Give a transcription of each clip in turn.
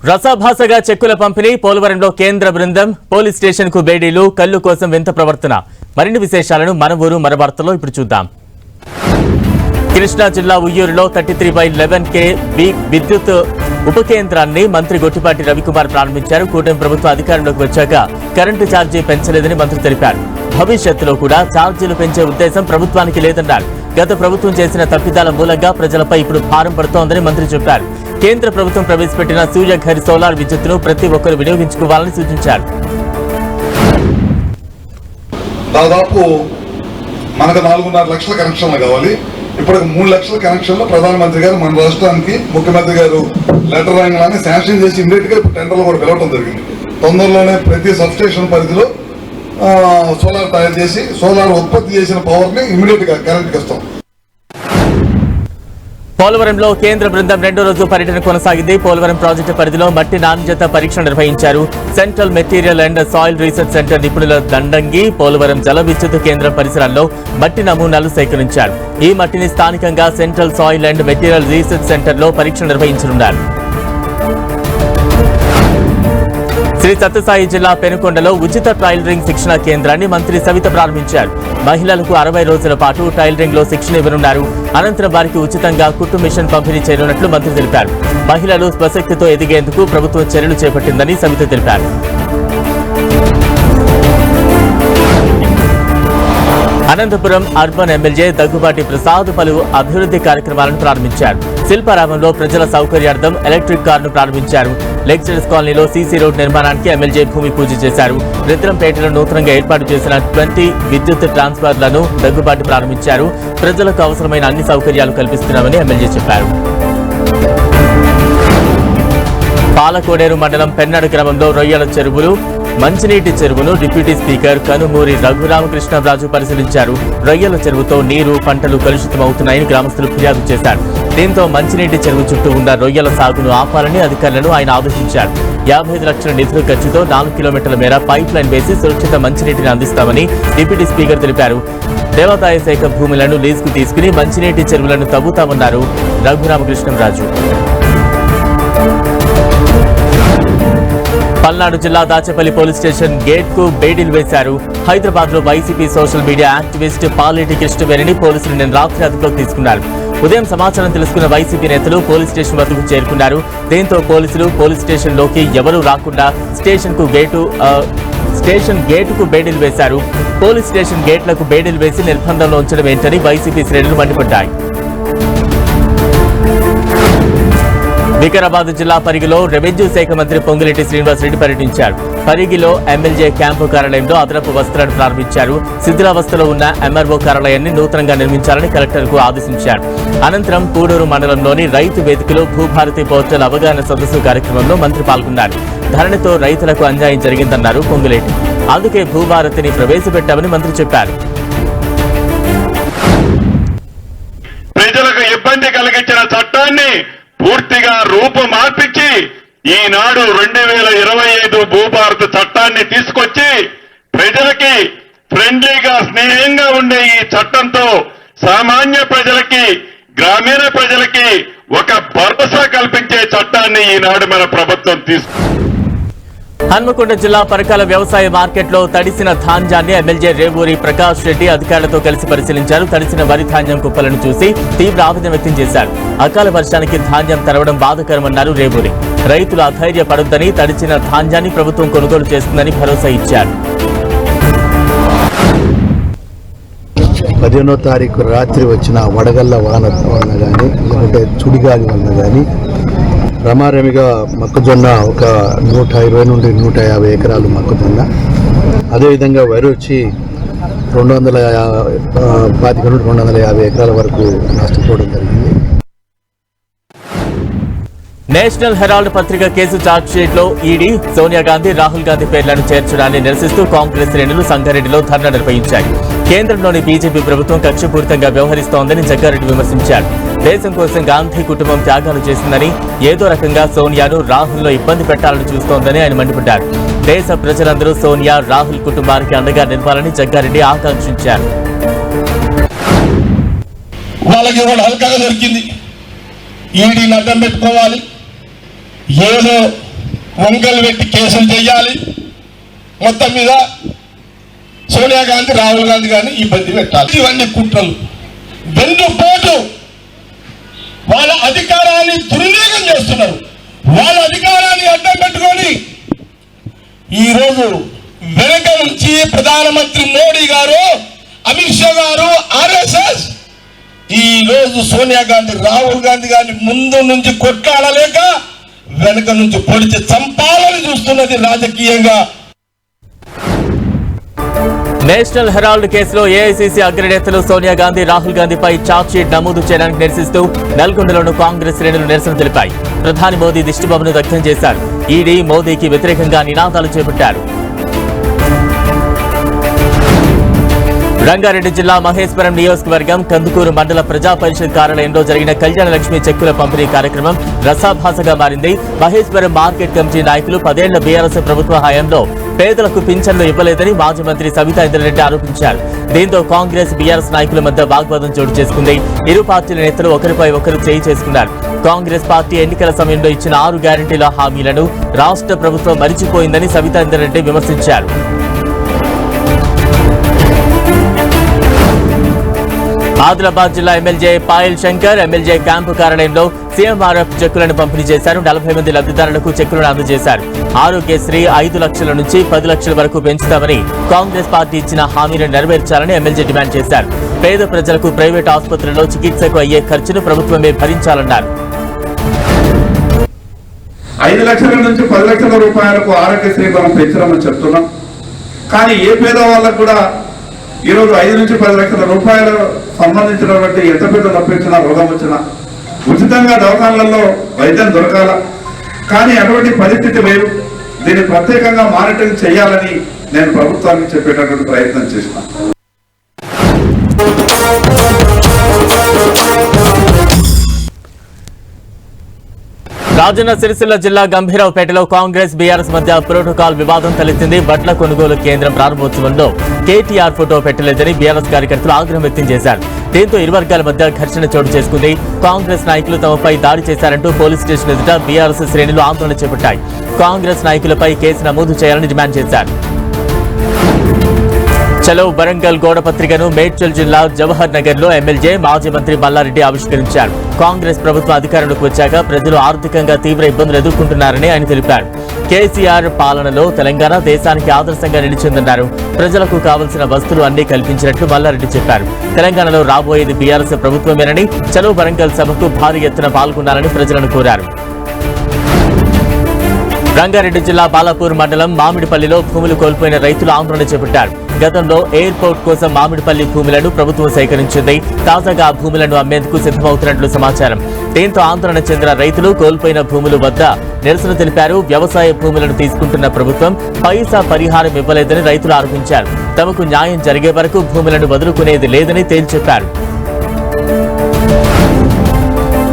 రసాభాసగా చెక్కుల పంపిణీ పోలవరంలో కేంద్ర బృందం పోలీస్ స్టేషన్ కు బేడీలు కల్లు కోసం వింత ప్రవర్తన మరిన్ని విశేషాలను మన ఊరు మన వార్తల్లో ఇప్పుడు చూద్దాం. కృష్ణా జిల్లా ఉయ్యూరులో 33/11 విద్యుత్ ఉప కేంద్రాన్ని మంత్రి గొట్టిపాటి రవికుమార్ ప్రారంభించారు. కూటమి ప్రభుత్వం అధికారంలోకి వచ్చాక కరెంటు ఛార్జీ పెంచలేదని మంత్రి తెలిపారు. భవిష్యత్తులో కూడా ఛార్జీలు పెంచే ఉద్దేశం ప్రభుత్వానికి లేదన్నారు. గత ప్రభుత్వం చేసిన తప్పిదాల మూలంగా ప్రజలపై ఇప్పుడు భారం పడుతోందని మంత్రి చెప్పారు. కేంద్ర ప్రభుత్వం ప్రవేశపెట్టిన సూర్యఘర్ సోలార్ విద్యుత్తును ప్రతి ఒక్కరూ వినియోగించుకోవాలని సూచించారు. దాదాపు మనకు 4.5 లక్షల కనెక్షన్లు కావాలి. ఇప్పుడు 3 లక్షల కనెక్షన్లు ప్రధానమంత్రి గారు మన రాష్ట్రానికి ముఖ్యమంత్రి గారు లెటర్ రాయగానే శాంక్షన్ చేసి ఇమీడియట్ గా టెండర్లు కూడా పిలవడం జరిగింది. తొందరలోనే ప్రతి సబ్ స్టేషన్ పరిధిలో సోలార్ తయారు చేసి సోలార్ ఉత్పత్తి చేసిన పవర్ ని ఇమీడియట్ గా కరెంట్ ఇస్తాం. పోలవరంలో కేంద్ర బృందం 2వ రోజు పర్యటన కొనసాగింది. పోలవరం ప్రాజెక్టు పరిధిలో మట్టి నాణ్యత పరీక్ష నిర్వహించారు. Central material and soil research centre నిపుణుల దండంగి పోలవరం జల విద్యుత్ కేంద్రం పరిసరాల్లో మట్టి నమూనాలు సేకరించారు. ఈ మట్టిని స్థానికంగా central soil and material research సెంటర్లో పరీక్ష నిర్వహించనున్నారు. శ్రీ సత్యసాయి జిల్లా పెనుకొండలో ఉచిత టైలరింగ్ శిక్షణ కేంద్రాన్ని మంత్రి సవిత ప్రారంభించారు. మహిళలకు 60 రోజుల పాటు టైలరింగ్ లో శిక్షణ ఇవ్వనున్నారు. అనంతరం వారికి ఉచితంగా కుట్టు మిషన్ పంపిణీ చేయనున్నట్లు మంత్రి తెలిపారు. మహిళలు స్వశక్తితో ఎదిగేందుకు ప్రభుత్వం చర్యలు చేపట్టిందని సవిత తెలిపారు. అనంతపురం అర్బన్ ఎమ్మెల్యే దగ్గుబాటి ప్రసాద్ పలు అభివృద్ధి కార్యక్రమాలను ప్రారంభించారు. శిల్పారామంలో ప్రజల సౌకర్యార్థం ఎలక్ట్రిక్ కారును ప్రారంభించారు. లెక్చరర్స్ కాలనీలో సీసీ రోడ్ నిర్మాణానికి ఎమ్మెల్యే భూమి పూజ చేశారు. రుద్రంపేటలో నూతనంగా ఏర్పాటు చేసిన 20 విద్యుత్ ట్రాన్స్ఫార్మర్లను దగ్గుబాటి ప్రారంభించారు. ప్రజలకు అవసరమైన అన్ని సౌకర్యాలు కల్పిస్తున్నామని ఎమ్మెల్యే చెప్పారు. పాలకోడేరు మండలం పెన్నడు గ్రామంలో రొయ్యల చెరువులు మంచినీటి చెరువును డిప్యూటీ స్పీకర్ కనుమూరి రఘురామకృష్ణరాజు పరిశీలించారు. రొయ్యల చెరువుతో నీరు పంటలు కలుషితమవుతున్నాయని గ్రామస్తులు ఫిర్యాదు చేశారు. దీంతో మంచినీటి చెరువు చుట్టూ ఉన్న రొయ్యల సాగును ఆపాలని అధికారులను ఆయన ఆదేశించారు. 55 లక్షల నిధుల ఖర్చుతో 4 కిలోమీటర్ల మేర పైప్ లైన్ వేసి సురక్షిత మంచినీటిని అందిస్తామని డిప్యూటీ స్పీకర్ తెలిపారు. దేవాదాయ శాఖ భూములను లీజుకు తీసుకుని మంచినీటి చెరువులను తవ్వుతామన్నారు రఘురామకృష్ణరాజు. పల్నాడు జిల్లా దాచేపల్లి పోలీస్ స్టేషన్ గేట్ కు బేడీలు వేశారు. హైదరాబాద్ లో YCP social media activist Paleti కృష్ణవేణిని పోలీసులు నిన్న రాత్రి అదుపులోకి తీసుకున్నారు. ఉదయం సమాచారం తెలుసుకున్న వైసీపీ నేతలు పోలీస్ స్టేషన్ వద్దకు చేరుకున్నారు. దీంతో పోలీసులు పోలీస్ స్టేషన్ లోకి ఎవరూ రాకుండా స్టేషన్ గేటుకు బేడీలు వేశారు. పోలీస్ స్టేషన్ గేట్లకు బేడీలు వేసి నిర్బంధంలో ఉంచడం ఏంటని వైసీపీ శ్రేణులు మండిపడ్డాయి. వికారాబాద్ జిల్లా పరిగిలో రెవెన్యూ శాఖ మంత్రి పొంగులేటి శ్రీనివాసరెడ్డి పర్యటించారు. పరిగిలో ఎమ్మెల్యే క్యాంపు కార్యాలయంలో అదనపు వసతులను ప్రారంభించారు. శిథిలావస్థలో ఉన్న ఎంఆర్ఓ కార్యాలయాన్ని నూతనంగా నిర్మించాలని కలెక్టర్కు ఆదేశించారు. అనంతరం పూడూరు మండలంలోని రైతు వేదికలో భూభారతి పోర్టల్ అవగాహన సదస్సు కార్యక్రమంలో మంత్రి పాల్గొన్నారు. ధరణితో రైతులకు అన్యాయం జరిగిందన్నారు పొంగులేటి. అందుకే భూభారతిని ప్రవేశపెట్టామని మంత్రి చెప్పారు. ప్రజలకు ఇబ్బంది కలిగించిన చట్టాన్ని పూర్తిగా రూపుమార్పించి ఈనాడు 2025 భూభారత చట్టాన్ని తీసుకొచ్చి ప్రజలకి ఫ్రెండ్లీగా స్నేహంగా ఉండే ఈ చట్టంతో సామాన్య ప్రజలకి గ్రామీణ ప్రజలకి ఒక భరోసా కల్పించే చట్టాన్ని ఈనాడు మన ప్రభుత్వం తీసుకుంది. హన్మకొండ జిల్లా పరకాల వ్యవసాయ మార్కెట్లో తడిసిన ధాన్యాన్ని ఎమ్మెల్యే రేవూరి ప్రకాష్ రెడ్డి అధికారులతో కలిసి పరిశీలించారు. తడిసిన వరి ధాన్యం కుప్పలను చూసి తీవ్ర ఆవేదన వ్యక్తం చేశారు. అకాల వర్షానికి ధాన్యం తరవడం బాధాకరమన్నారు రేవూరి. రైతులు అధైర్యపడొద్దని తడిచిన ధాన్యాన్ని ప్రభుత్వం కొనుగోలు చేస్తుందని భరోసా ఇచ్చారు. 15వ తారీఖు రాత్రి వచ్చిన వడగళ్ల వాన వలన కానీ లేకుంటే చుడిగాలి వలన కానీ రమారమిగా మొక్కజొన్న ఒక 120 నుండి 150 ఎకరాలు మొక్కజొన్న, అదేవిధంగా వరి వచ్చి 225 నుండి 250 ఎకరాల వరకు నష్టపోవడం జరిగింది. నేషనల్ హెరాల్డ్ పత్రిక కేసు ఛార్జ్షీట్ లో ఈడీ సోనియా గాంధీ, రాహుల్ గాంధీ పేర్లను చేర్చడాన్ని నిరసిస్తూ కాంగ్రెస్ శ్రేణులు సంగారెడ్డిలో ధర్నా నిర్వహించాయి. కేంద్రంలోని బీజేపీ ప్రభుత్వం కక్షపూరితంగా వ్యవహరిస్తోందని జగ్గారెడ్డి విమర్శించారు. దేశం కోసం గాంధీ కుటుంబం త్యాగాలు చేసిందని, ఏదో రకంగా సోనియాను రాహుల్లో ఇబ్బంది పెట్టాలని చూస్తోందని ఆయన మండిపడ్డారు. దేశ ప్రజలందరూ సోనియా, రాహుల్ కుటుంబానికి అండగా నిలవాలని జగ్గారెడ్డి ఆకాంక్షించారు. వాళ్ళకి హల్కగా దొరికింది, ఈడీని అడ్డం పెట్టుకోవాలి, ఏదో వంకలు పెట్టి కేసులు చేయాలి. మొత్తం మీద సోనియా గాంధీ, రాహుల్ గాంధీ గారిని ఇబ్బంది పెట్టాలి. ఇవన్నీ కుట్రలు, వెన్నుపోటు. వాళ్ళ అధికారాన్ని దుర్వినియోగం చేస్తున్నారు. వాళ్ళ అధికారాన్ని అడ్డం పెట్టుకొని ఈరోజు వెనక నుంచి ప్రధానమంత్రి మోడీ గారు, అమిత్ షా గారు, RSS ఈ రోజు సోనియా గాంధీ, రాహుల్ గాంధీ గారిని ముందు నుంచి కొట్లాడలేక వెనక నుంచి పొడిచి చంపాలని చూస్తున్నది రాజకీయంగా. నేషనల్ హెరాల్డ్ కేసులో ఏఐసీసీ అగ్రనేతలు సోనియా గాంధీ, రాహుల్ గాంధీపై ఛార్జ్షీట్ నమోదు చేయడానికి నిరసిస్తూ నల్గొండలోని కాంగ్రెస్ శ్రేణులు నిరసన తెలిపాయి. ప్రధాని మోదీ దిష్టిబొమ్మను దగ్ధం చేశారు. ఈడీ మోదీకి వ్యతిరేకంగా నినాదాలు చేపట్టారు. రంగారెడ్డి జిల్లా మహేశ్వరం నియోజకవర్గం కందుకూరు మండల ప్రజా పరిషత్ కార్యాలయంలో జరిగిన కళ్యాణ లక్ష్మి చెక్కుల పంపిణీ కార్యక్రమం రసాభాసగా మారింది. మహేశ్వరం మార్కెట్ కమిటీ నాయకులు 10 ఏళ్ల బీఆర్ఎస్ ప్రభుత్వ హయాంలో పేదలకు పింఛన్లు ఇవ్వలేదని మాజీ మంత్రి సబితా ఇంద్రారెడ్డి ఆరోపించారు. దీంతో కాంగ్రెస్, బీఆర్ఎస్ నాయకుల మధ్య వాగ్వాదం చోటు చేసుకుంది. ఇరు పార్టీల నేతలు ఒకరిపై ఒకరు చేయి చేసుకున్నారు. కాంగ్రెస్ పార్టీ ఎన్నికల సమయంలో ఇచ్చిన 6 గ్యారంటీల హామీలను రాష్ట్ర ప్రభుత్వం మరిచిపోయిందని సబితా ఇంద్రారెడ్డి విమర్శించారు. ఆదిలాబాద్ జిల్లా MLA Payal Shankar MLA camp కార్యాలయంలో సీఎంఆర్ఎఫ్ చెక్కులను పంపిణీ చేశారు. 40 మంది లబ్ధిదారులకు చెక్కులను అందజేశారు. ఆరోగ్యశ్రీ 5 లక్షల నుంచి 10 లక్షల వరకు పెంచుతామని కాంగ్రెస్ పార్టీ ఇచ్చిన హామీలను నెరవేర్చాలని ఎమ్మెల్యే డిమాండ్ చేశారు. పేద ప్రజలకు ప్రైవేట్ ఆసుపత్రుల్లో చికిత్సకు అయ్యే ఖర్చును ప్రభుత్వమే భరించాలన్నారు. 5 లక్షల నుంచి 10 లక్షల రూపాయలకు ఆరోగ్యశ్రీ మనం పెంచడం చెప్తున్నాం. కానీ ఏ పేదవాళ్ళకు కూడా ఈరోజు 5 నుంచి 10 లక్షల రూపాయలు సంబంధించినటువంటి ఎంత పెద్ద నొప్పి వచ్చినా, రోగం వచ్చినా ఉచితంగా దవాఖానాలలో వైద్యం దొరకాల. కానీ అటువంటి పరిస్థితి లేదు. దీన్ని ప్రత్యేకంగా మానిటరింగ్ చేయాలని నేను ప్రభుత్వానికి చెప్పేటటువంటి ప్రయత్నం చేసిన. రాజన్న సిరిసిల్ల జిల్లా గంభీరావుపేటలో కాంగ్రెస్, బీఆర్ఎస్ మధ్య ప్రోటోకాల్ వివాదం తలెత్తింది. వడ్ల కొనుగోలు కేంద్రం ప్రారంభోత్సవంలో కేటీఆర్ ఫోటో పెట్టలేదని బీఆర్ఎస్ కార్యకర్తలు ఆగ్రహం వ్యక్తం చేశారు. దీంతో ఇరు వర్గాల మధ్య ఘర్షణ చోటు చేసుకుంది. కాంగ్రెస్ నాయకులు తమపై దాడి చేశారంటూ పోలీస్ స్టేషన్ ఎదుట బీఆర్ఎస్ శ్రేణులు ఆందోళన చేపట్టాయి. కాంగ్రెస్ నాయకులపై కేసు నమోదు చేయాలని డిమాండ్ చేశారు. చలో వరంగల్ గోడ పత్రికను మేడ్చల్ జిల్లా జవహర్ నగర్ లో ఎమ్మెల్యే, మాజీ మంత్రి మల్లారెడ్డి ఆవిష్కరించారు. కాంగ్రెస్ ప్రభుత్వం అధికారంలోకి వచ్చాక ప్రజలు ఆర్థికంగా తీవ్ర ఇబ్బందులు ఎదుర్కొంటున్నారని ఆయన తెలిపారు. కేసీఆర్ పాలనలో తెలంగాణ దేశానికి ఆదర్శంగా నిలిచిందన్నారు. ప్రజలకు కావలసిన వస్తువులు అన్ని కల్పించినట్లు మల్లారెడ్డి చెప్పారు. తెలంగాణలో రాబోయేది బీఆర్ఎస్ ప్రభుత్వమేనని, చలో వరంగల్ సభకు భారీ ఎత్తున పాల్గొనాలని ప్రజలను కోరారు. రంగారెడ్డి జిల్లా బాలాపూర్ మండలం మామిడిపల్లిలో భూములు కోల్పోయిన రైతులు ఆందోళన చేపట్టారు. గతంలో ఎయిర్పోర్ట్ కోసం మామిడిపల్లి భూములను ప్రభుత్వం సేకరించింది. తాజాగా ఆ భూములను అమ్మేందుకు సిద్ధమవుతున్నట్లు సమాచారం. దీంతో ఆందోళన చెందిన రైతులు కోల్పోయిన భూముల వద్ద నిరసన తెలిపారు. వ్యవసాయ భూములను తీసుకుంటున్న ప్రభుత్వం పైసా పరిహారం ఇవ్వలేదని రైతులు ఆరోపించారు. తమకు న్యాయం జరిగే వరకు భూములను వదులుకునేది లేదని తేల్చెప్పారు.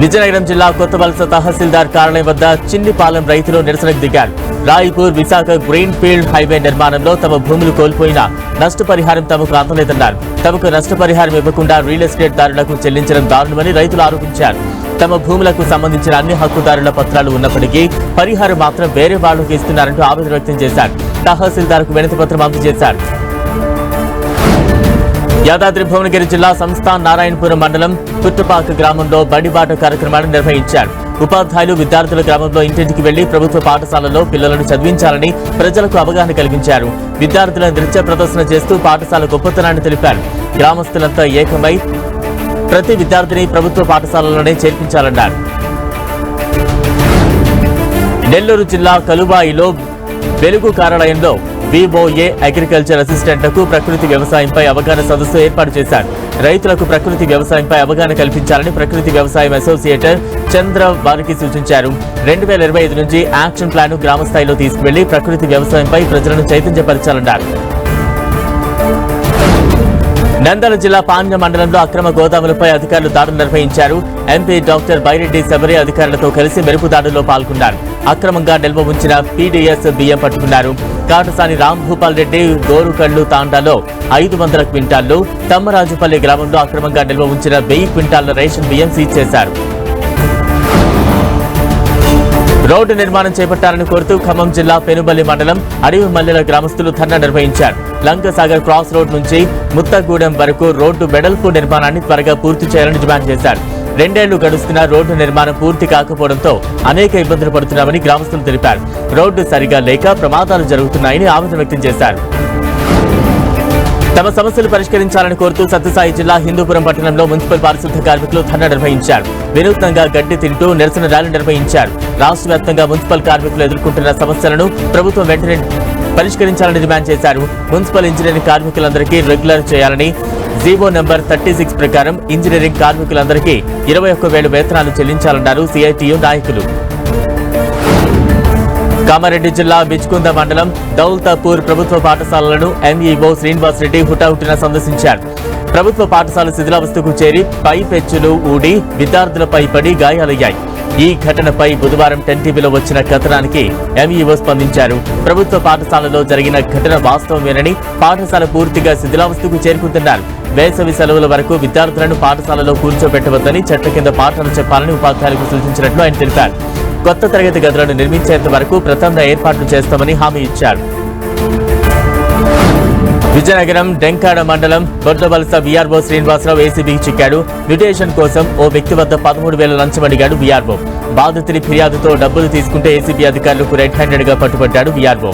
విజయనగరం జిల్లా కొత్తవలస తహసీల్దార్ కార్యాలయం వద్ద చిన్నిపాలెం రైతులు నిరసనకు దిగారు. Raipur Visakha green field highway నిర్మాణంలో తమ భూములు కోల్పోయిన నష్టపరిహారం తమకు అందలేదన్నారు. తమకు నష్టపరిహారం ఇవ్వకుండా రియల్ ఎస్టేట్ దారులకు చెల్లించడం దారుణమని రైతులు ఆరోపించారు. తమ భూములకు సంబంధించిన అన్ని హక్కుదారుల పత్రాలు ఉన్నప్పటికీ పరిహారం మాత్రం వేరే వాళ్లకు ఇస్తున్నారంటూ ఆవేదన వ్యక్తం చేశారు. తహసీల్దార్కు వినతి పత్రం అందజేశారు. యాదాద్రి భువనగిరి జిల్లా సంస్థాన్ నారాయణపురం మండలం పుట్టుపాక గ్రామంలో బడిబాట కార్యక్రమాన్ని నిర్వహించారు. ఉపాధ్యాయులు, విద్యార్థుల గ్రామంలో ఇంటింటికి వెళ్లి ప్రభుత్వ పాఠశాలలో పిల్లలను చదివించాలని ప్రజలకు అవగాహన కలిగించారు. విద్యార్థుల నృత్య ప్రదర్శన చేస్తూ పాఠశాల గొప్పతనాన్ని తెలిపారు. గ్రామస్తులంతా ఏకమై ప్రతి విద్యార్థిని ప్రభుత్వ పాఠశాలలోనే చేర్పించాలన్నారు. నెల్లూరు జిల్లా కలువాయిలో వెలుగు కార్యాలయంలో విఓఏ అగ్రికల్చర్ అసిస్టెంట్లకు ప్రకృతి వ్యవసాయంపై అవగాహన సదస్సు ఏర్పాటు చేశారు. రైతులకు ప్రకృతి వ్యవసాయంపై అవగాహన కల్పించాలని ప్రకృతి వ్యవసాయం అసోసియేటర్ చంద్ర వారికి సూచించారు. 2025 నుంచి యాక్షన్ ప్లాన్ గ్రామ స్థాయిలో తీసుకువెళ్లి ప్రకృతి వ్యవసాయంపై ప్రజలను చైతన్యపరచాలన్నారు. నంద్యాల జిల్లా పాణ్య మండలంలో అక్రమ గోదాములపై అధికారులు దాడులు నిర్వహించారు. ఎంపీ డాక్టర్ బైరెడ్డి శబరి అధికారులతో కలిసి మెరుపు దాడుల్లో పాల్గొన్నారు. అక్రమంగా నిల్వ ఉంచిన పీడీఎస్ బియ్యం పట్టుకున్నారు. కాటసాని రాంభూపాల్ రెడ్డి గోరుకళ్లు తాండాలో 500 క్వింటాళ్లు, తమ్మరాజుపల్లి గ్రామంలో అక్రమంగా నిల్వ ఉంచిన 1000 క్వింటాళ్ల రేషన్ బియ్యం సీజ్ చేశారు. రోడ్డు నిర్మాణం చేపట్టాలని కోరుతూ ఖమ్మం జిల్లా పెనుబల్లి మండలం అడవి మల్లెల గ్రామస్తులు ధర్నా నిర్వహించారు. లంకసాగర్ క్రాస్ రోడ్ నుంచి ముత్తగూడెం వరకు రోడ్డు వెడల్పు నిర్మాణాన్ని త్వరగా పూర్తి చేయాలని డిమాండ్ చేశారు. 2 ఏళ్లు గడుస్తున్నా రోడ్డు నిర్మాణం పూర్తి కాకపోవడంతో అనేక ఇబ్బందులు పడుతున్నామని గ్రామస్తులు తెలిపారు. రోడ్డు సరిగా లేక ప్రమాదాలు జరుగుతున్నాయని ఆవేదన వ్యక్తం చేశారు. తమ సమస్యలు పరిష్కరించాలని కోరుతూ సత్యసాయి జిల్లా హిందూపురం పట్టణంలో మున్సిపల్ పారిశుద్ధ కార్మికులు ధర్నా నిర్వహించారు. వినూత్నంగా గడ్డి తింటూ నిరసన ర్యాలీ నిర్వహించారు. రాష్ట్ర వ్యాప్తంగా మున్సిపల్ కార్మికులు ఎదుర్కొంటున్న సమస్యలను ప్రభుత్వం వెంటనే పరిష్కరించాలని డిమాండ్ చేశారు. మున్సిపల్ ఇంజనీరింగ్ కార్మికులందరికీ రెగ్యులర్ చేయాలని, జీవో నెంబర్ 36 ప్రకారం ఇంజనీరింగ్ కార్మికులందరికీ 21,000 వేతనాలు చెల్లించాలన్నారు సిఐటియు నాయకులు. కామారెడ్డి జిల్లా బిచ్కుంద మండలం దౌల్తాపూర్ ప్రభుత్వ పాఠశాలలను ఎంఈఓ శ్రీనివాసరెడ్డి హుటాహుటిన సందర్శించారు. ప్రభుత్వ పాఠశాల శిథిలావస్థకు చేరి పై పెచ్చులు ఊడి విద్యార్థులపై పడి గాయాలయ్యాయి. ఈ ఘటనపై బుధవారం 10 టీవీలో వచ్చిన కథనానికి ఎంఈఓ స్పందించారు. ప్రభుత్వ పాఠశాలలో జరిగిన ఘటన వాస్తవమేనని, పాఠశాల పూర్తిగా శిథిలావస్థకు చేరుకుంటున్నారు. వేసవి సెలవుల వరకు విద్యార్థులను పాఠశాలలో కూర్చోబెట్టవద్దని, చెట్ల కింద పాఠాలు చెప్పాలని ఉపాధ్యాయులకు సూచించినట్లు ఆయన తెలిపారు. కొత్త తరగతి గదులను నిర్మించేంత వరకు ప్రత్యామ్నాయ ఏర్పాట్లు చేస్తామని హామీ ఇచ్చారు. విజయనగరం డెంకాడ మండలం బొడ్లవలస వీఆర్ఓ శ్రీనివాసరావు ఏసీబీకి చిక్కాడు. మ్యూటేషన్ కోసం ఓ వ్యక్తి వద్ద 13,000 లంచం అడిగాడు వీఆర్ఓ. బాధితుడి ఫిర్యాదుతో డబ్బులు తీసుకుంటే ఏసీబీ అధికారులకు రెడ్ హ్యాండెడ్ గా పట్టుబడ్డాడు వీఆర్ఓ.